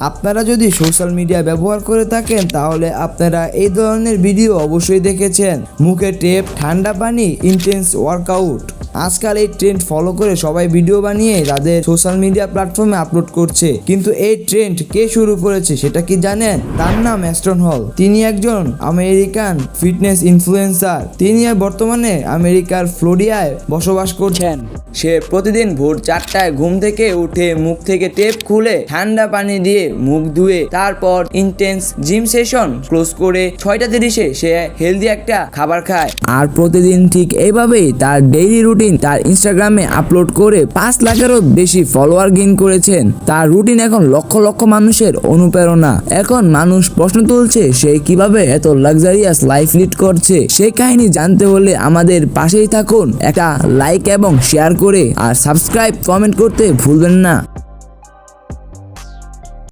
আপনারা যদি social media ব্যবহার করে থাকেন তাহলে আপনারা এই ধরনের ভিডিও অবশ্যই দেখেছেন। মুখে টেপ, ঠান্ডা পানি, ইন্টেন্স ওয়ার্কআউট। আজকাল এই ট্রেন্ড ফলো করে সবাই ভিডিও বানিয়ে তাদের সোশ্যাল মিডিয়া প্ল্যাটফর্মে আপলোড করছে। কিন্তু এই ট্রেন্ড কে শুরু করেছে সেটা কি জানেন? তার নাম অ্যাস্টন হল। তিনি একজন আমেরিকান ফিটনেস ইনফ্লুয়েন্সার। তিনি বর্তমানে আমেরিকার ফ্লোরিডায় বসবাস করছেন। সে প্রতিদিন ভোর 4টায় ঘুম থেকে উঠে মুখ থেকে টেপ খুলে ঠান্ডা পানি দিয়ে মুখ ধুয়ে তারপর ইন্টেন্স জিম সেশন ক্লোজ করে 6:30 সে হেলদি একটা খাবার খায়। আর প্রতিদিন ঠিক এইভাবেই তার ডেইলি রুটিন তার ইনস্টাগ্রামে আপলোড করে 5 লাখেরও বেশি ফলোয়ার গেইন করেছেন। তার রুটিন এখন লক্ষ লক্ষ মানুষের অনুপ্রেরণা। এখন মানুষ প্রশ্ন তুলছে সে কিভাবে এত লাক্সারিয়াস লাইফ লিড করছে। সেই কাহিনী জানতে হলে আমাদের পাশেই থাকুন। একটা লাইক এবং শেয়ার করে আর সাবস্ক্রাইব, কমেন্ট করতে ভুলবেন না।